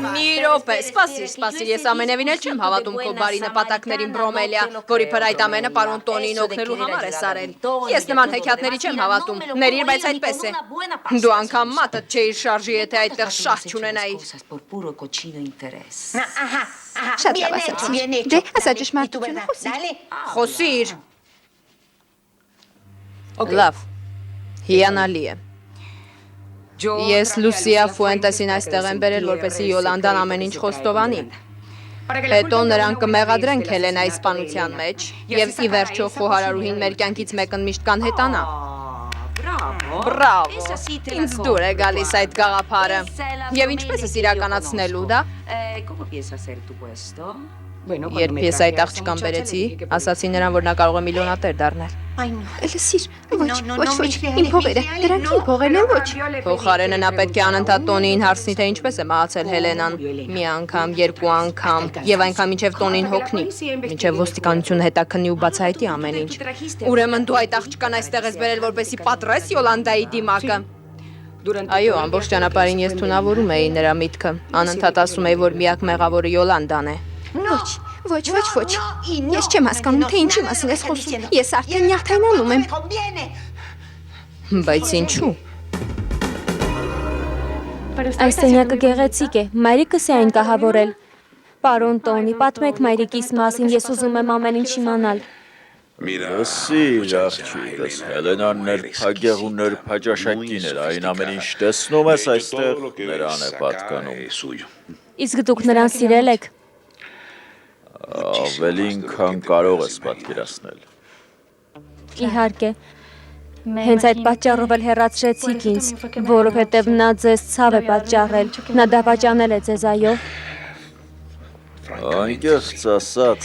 Մի րոպե, սպասիր, ես ամենևին էլ չեմ հավատում քո բարի նպատակներին, Բրոմելիա, որի վրա այդ ամենը պարոն Տոնին օգնելու համար ես արել։ Ես նման հեքիաթների չեմ հավատում, ներիր, բայց այդպես է։ Դու անգամ մատդ չէիր շարժի, եթե այդտեղ շահ չունենայիր։ Շատ լավ ասացիր։ Դե, ասա ճշմարտությունը, խոսիր։ Լավ, հիանալի է։ Ես Լուսիա Ֆուենտեսին այստեղ եմ բերել, որպեսզի Յոլանդան ամեն ինչ խոստովանի։ Հետո նրան կմեղադրենք Հելենայի սպանության մեջ եւ ի վերջո խոհարարուհին մեր կյանքից մեկն միշտ կանհետանա։ Բրավո։ Ինձ դուր է գալիս այդ գաղափարը։ Եվ ինչպես ես իրականացնելու դա։ Երբ ես այդ աղջկան բերեցի, ասացի նրան, որ նա կարող է միլիոնատեր դառնել։ Լսիր, ոչ, իմ փողերը, դրանք իմ փողերն են, ոչ։ Փոխարենը նա պետք է անընդհատ Տոնիին հարցնի, թե ինչպես է մահացել Հելենան։ Մի անգամ, երկու անգամ, եւ այնքան մինչեւ Տոնին հոգնի, մինչեւ ոստիկանությունը հետաքննի ու բացահայտի ամեն ինչ։ Ուրեմն դու այդ աղջկան այստեղ ես բերել, որպեսզի պատռես Յոլանդայի դիմակը։ Այո, ամբողջ ճանապարհին ես թունավորում էի նրա միտքը։ Անընդհատ ասում էի, որ միակ մեղավորը Յոլանդան է։ Ոչ, ես չեմ հասկանում, թե ինչի մասին ես խոսում, ես արդեն նյարդայնանում եմ։ Բայց ինչու։ Այս սենյակը գեղեցիկ է, մայրիկս է այն կահավորել։ Պարոն Տոնի, պատմեք մայրիկիս մասին, ես ուզում եմ ամեն ինչ իմանալ։ Լսիր, աղջիկս, Հելենան ներփագեղ ու ներփաճաշակին էր, այն ամեն ինչ տեսնում ես այստեղ, նրան է պատկանում։ Իսկ դուք նրան սիրել եք։ Ավելին, քան կարող ես պատկերացնել։ Իհարկե, հենց այդ պատճառով էլ հեռացրեցիք ինձ, որովհետև նա ձեզ ցավ է պատճառել, նա դավաճանել է ձեզ, այո։ Անկեղծ ասած,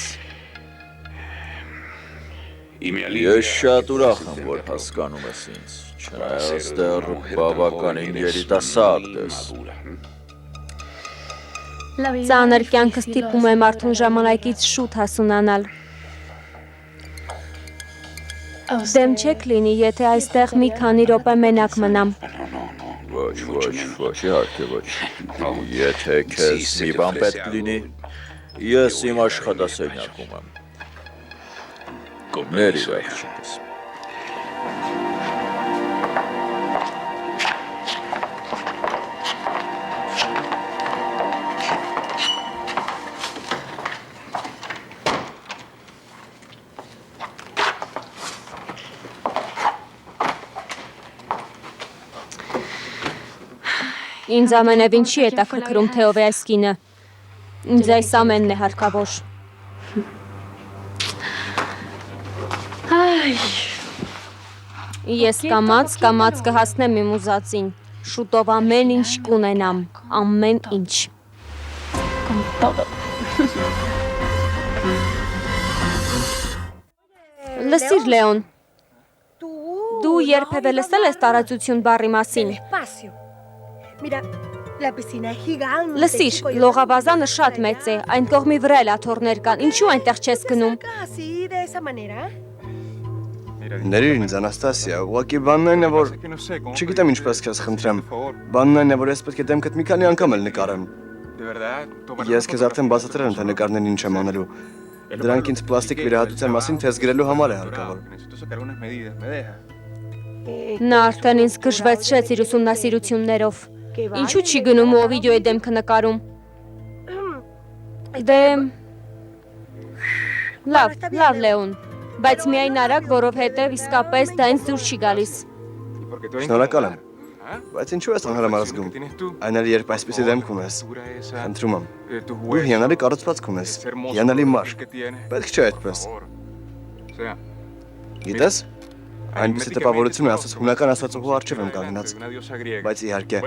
ես շատ ուրախ եմ, որ հասկանում ես ինձ, չնայած դեռ բավականին երիտասարդ ես։ Ծանր կյանքը ստիպում է մարդուն ժամանակից շուտ հասունանալ։ Դեմ չեք լինի, եթե այստեղ մի քանի րոպե մենակ մնամ։ Ոչ, իհարկե ոչ։ Եթե քեզ մի բան պետք լինի, ես իմ աշխատասենյակում եմ։ Ների վերջինս։ Ինձ ամենևին չի հետաքրքրում, թե ով է այս կինը։ Ինձ այս ամենն է հարկավոր։ Ես կամաց կհասնեմ իմ ուզածին։ Շուտով ամեն ինչ կունենամ, ամեն ինչ։ Լսիր, Լեոն, դու երբևէ լսել ես տարածություն բառի մասին։ Լսիր, լողավազանը շատ մեծ է, այն կողմի վրա էլ աթոռներ կան, ինչու այնտեղ չես գնում։ Ներիր ինձ, Անաստասիա, ուղղակի բանն այն է, որ չգիտեմ ինչպես քեզ խնդրեմ։ Բանն այն է, որ ես պետք է դեմքդ մի քանի անգամ էլ նկարեմ։ Ես քեզ արդեն բացատրել եմ, թե նկարներն ինչ եմ անելու։ Դրանք ինձ պլաստիկ վիրահատության մասին թեզ գրելու համար է հարկավոր։ Նա արդեն ինձ գժվեցրեց իր ուսումնասիրություններով։ Ինչու չի գնում ու վիդեոյի դեմքը նկարում։ Դե լավ Լեոն, բայց միայն արագ, որովհետև իսկապես դա ինձ դուր չի գալիս։ Շնորհակալ եմ։ Բայց ինչու ես անհարմար զգում։ Այն էլ երբ այսպիսի դեմք ունես։ Խնդրում եմ։ Դու հիանալի կառուցվածք ունես, հիանալի մարդ։ Պետք չէ այդպես։ Գիտես, այնպիսի տպավորություն ասած հունական աստվածուհու առջև եմ կանգնած, բայց իհարկե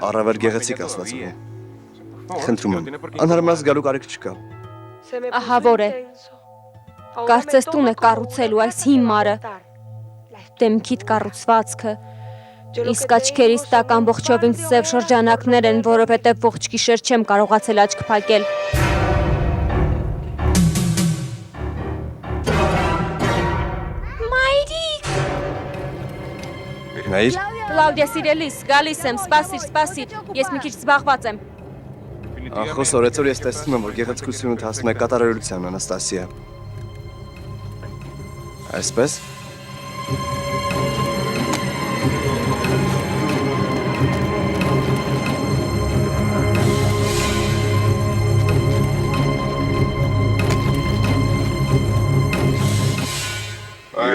առավել գեղեցիկ աստվածուհու։ Խնդրում եմ, անհարմար զգալու կարիք չկա։ Ահա որ է։ Կարծես տուն է կառուցելու այս հիմարը, դեմքիդ կառուցվածքը, իսկ աչքերիս տակ ամբողջովին սև շրջանակներ են, որովհետև ողջ գիշեր չեմ կարողացել աչք փակել։ Նայիր։ Կլաուդիա սիրելիս, գալիս եմ, սպասիր, ես մի քիչ զբաղված եմ։ Ախոս օրեցօր ես տեսնում եմ, որ գեղեցկությունդ հասնում է կատարելության, Անաստասիա։ Այսպես։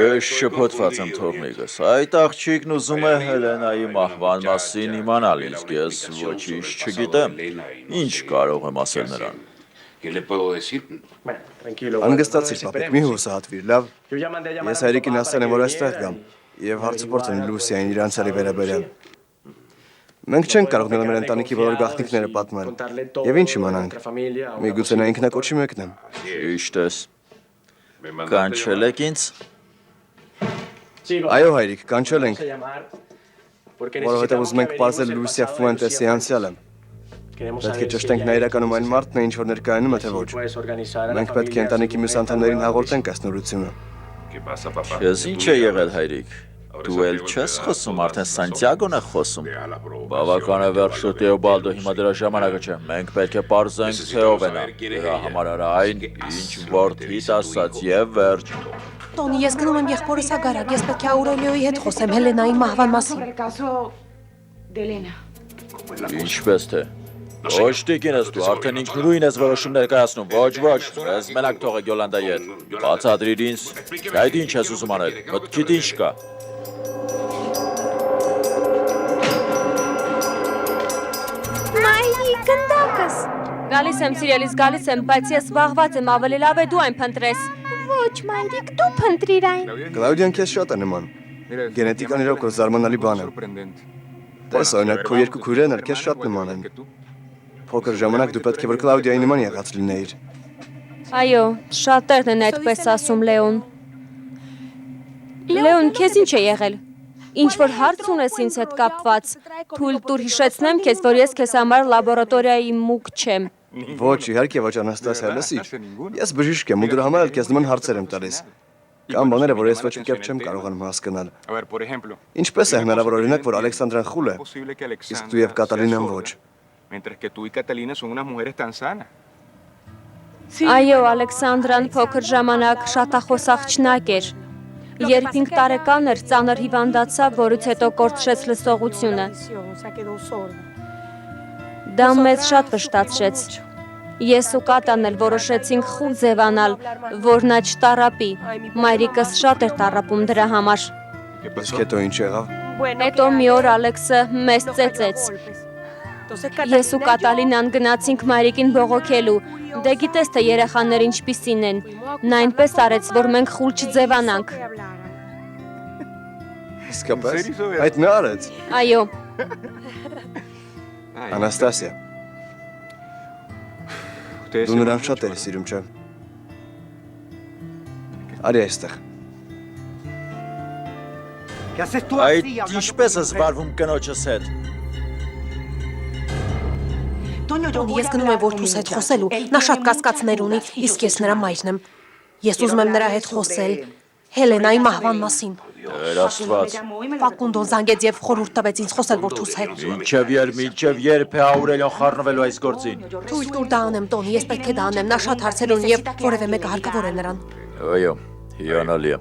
Ես շփոթված եմ թողնիկս, այդ աղջիկն ուզում է Հելենայի մահվան մասին իմանալ, իսկ ես ոչինչ չգիտեմ, ինչ կարող եմ ասել նրան։ Անգստացիր, պապիկ, մի հուսահատվիր, լավ։ Ես հայրիկին ասել եմ, որ այստեղ գամ, և հարցուփորձեմ Լուսիային իր անցյալի վերաբերյալ։ Մենք չենք կարող նրա մեր ընտանիքի բոլոր գաղտնիքները պատմել, և ինչ իմանանք, միգուցե նա ինքնակոչի մեկն է։ Ճիշտ ես, կանչել եք ինձ։ Այո, հայրիկ, կանչել ենք, որովհետև ուզում ենք պարզել Լուսիա Ֆուենտեսի անցյալը։ Պետք է ճշտենք նա իրականում այն մարդն է, ինչ որ ներկայանում է, թե ոչ։ Մենք պետք է ընտանիքի մյուս անդամներին հաղորդենք այս նորությունը։ Քեզ ինչ է եղել, հայրիկ։ Դու էլ չես խոսում, արդեն Սանտիագոն է խոսում։ Բավական է վերջը Տեոբալդո, հիմա դրա ժամանակը չէ։ Մենք պետք է պարզենք, թե ով է նա։ Դրա համար արա այն, ինչ որդիդ ասաց եւ վերջ։ Տոնի, ես գնում եմ եղբորս ագարակ, ես պետք է Աուրելիոյի հետ խոսեմ Հելենայի մահվան մասին։ Ինչպես թե։ Ոչ տիկին ես դու, արդեն ինքնուրույն ես որոշում ներկայացնում, ոչ, ես մենակ թողեք Յոլանդայի հետ, բացատրիր ինձ, այդ ինչ ես ուզում անել, մտքիդ ինչ կա։ Մայրի, գնդակս։ Գալիս եմ, սիրելիս, գալիս եմ, բայց ես զբաղված եմ, ավելի լավ է դու այն փնտրես։ Ոչ, մայրիկ, դու փնտրիր այն։ Կլաուդիան քեզ շատ է նման։ Գենետիկան իրոք որ զարմանալի բան է։ Տես, օրինակ, քո երկու քույրերն էլ քեզ շատ նման են։ Փոքր ժամանակ դու պետք է որ Կլաուդիայի նման եղած լինեիր։ Այո, շատերն են այդպես ասում, Լեոն։ Լեոն, քեզ ինչ է եղել։ Ինչ որ հարց ունես ինձ հետ կապված, թույլ տուր հիշեցնեմ քեզ, որ ես քեզ համար լաբորատորիայի մուկ չեմ։ Ոչ, իհարկե ոչ, Անաստասիա, լսիր։ Ես բժիշկ եմ ու դրա համար էլ քեզ նման հարցեր եմ տալիս։ Կան բաները, որ ես ոչ մի կերպ չեմ կարողանում հասկանալ։ Ինչպես է հնարավոր օրինակ, որ Ալեքսանդրան խուլ է, իսկ դու եւ Կատալինան ոչ։ Այո, Ալեքսանդրան փոքր ժամանակ շատախոս աղջնակ էր։ Երբ 5 տարեկան էր, ծանր հիվանդացավ, որից հետո կորցրեց լսողությունը։ Դա մեզ շատ վշտացրեց։ Ես ու Կատան էլ որոշեցինք խուլ ձևանալ, որ նա չտառապի։ Մայրիկս շատ էր տառապում դրա համար։ Իսկ հետո ինչ եղավ։ Հետո մի օր Ալեքսը մեզ ծեծեց։ Ես ու Կատալինան գնացինք մայրիկին բողոքելու։ Դե գիտես թե երեխաներ ինչպիսին են։ Նա այնպես արեց, որ մենք խուլ չձևանանք։ Իսկապես, այդ նա արեց։ Այո։ Անաստասիա, դու նրան շատ ես սիրում, չէ՞։ Արի այստեղ։ Այդ ինչպես ես վարվում կնոջս հետ։ Ես գնում եմ որդուս հետ խոսելու, նա շատ կասկածներ ունի, իսկ ես նրա մայրն եմ։ Ես ուզում եմ նրա հետ խոսել Հելենայի մահվան մասին։ Երաստված։ Ֆակունդոն զանգեց եւ խորհուրդ տվեց ինձ խոսել որդուս հետ։ Մինչև երբ է Աուրելիոն խառնվելու այս գործին։ Թույլ տուր դա անեմ, Տոնի, ես պետք է դա անեմ, նա շատ հարցեր ունի եւ որևէ մեկը հարկավոր է նրան։ Այո, հիանալի է։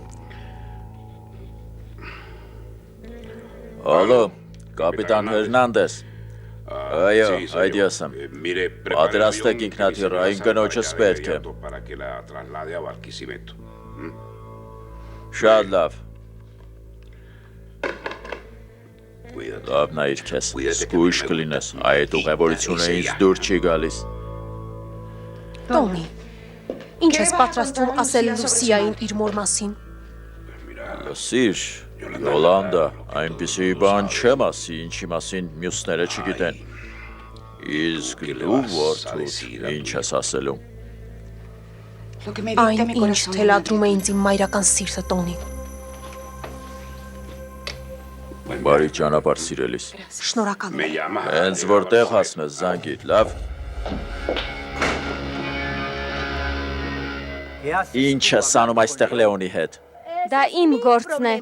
Ալո, կապիտան Հերնանդես։ Այո, այդ ես եմ։ Պատրաստեք ինքնաթիռ, այն կնոջս պետք է։ Շատ լավ։ Լավ նայիր քեզ, զգույշ կլինես, այդ ուղևորությունը ինձ դուր չի գալիս։ Տոնի, ինչ ես պատրաստվում ասել Լուսիային իր մոր մասին։ Լսիր, Յոլանդա, այնպիսի բան չեմ ասի, ինչի մասին մյուսները չգիտեն։ Իսկ դու որդուս ինչ ես ասելու։ Այն ինչ թելադրում է ինձ իմ մայրական սիրտը, Տոնի։ Բարի ճանապարհ սիրելիս։ Շնորհակալ եմ։ Հենց որտեղ հասնես զանգիր, լավ։ Ինչ ես անում այստեղ Լեոնի հետ։ Դա իմ գործն է։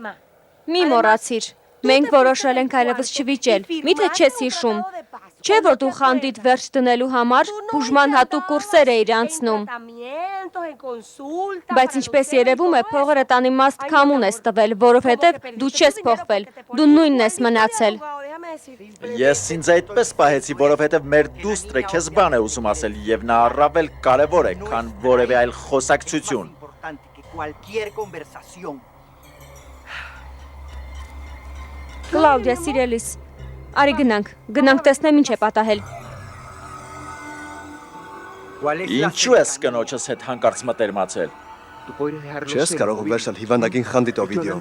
Մի մոռացիր։ Մենք որոշել ենք այլևս չվիճել։ Միթե չես հիշում։ Չէ՞ որ դու խանդիդ վերջ դնելու համար բուժման հատուկ կուրսեր էիր անցնում։ Բայց ինչպես երևում է, փողերը անիմաստ քամուն ես տվել, որովհետև դու չես փոխվել։ Դու նույնն ես մնացել։ Ես ինձ այդպես պահեցի, որովհետև մեր դուստրը քեզ բան է ուզում ասել եւ նա առավել կարևոր է, քան որևէ այլ խոսակցություն։ Կլաուդիա, սիրելիս, արի գնանք տեսնեմ ինչ է պատահել։ Ինչու ես կնոջս հետ հանկարծ մտերմացել։ Չես կարող վերջալ հիվանդագին խանդիտ Օվիդիո։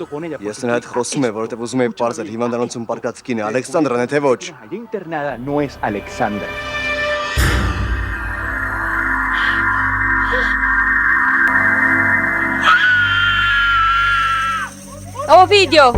Ես նրա հետ խոսում եմ, որովհետև ուզում եմ պարզել հիվանդանոցում պարկած կինը Ալեքսանդրան է, թե ոչ։ Օվիդիո։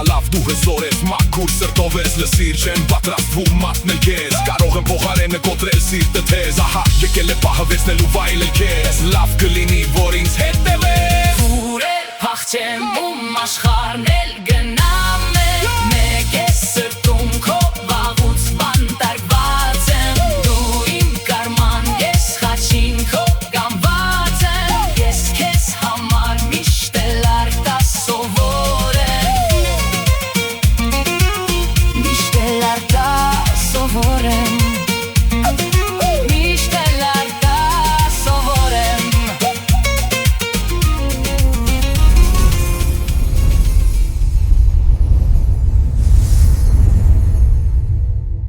Հալավ դու հզոր ես, մաքուր սրտով ես, լսիր չեն պատրաստվում մատնել քեզ, կարող եմ փոխարենը կոտրել սիրտը թեզ, ահա եկել է պահը վերցնելու վայելել քեզ, լավ կլինի որ ինձ հետևես, Կուրել փախչեմ ու աշխարհն էլ գնա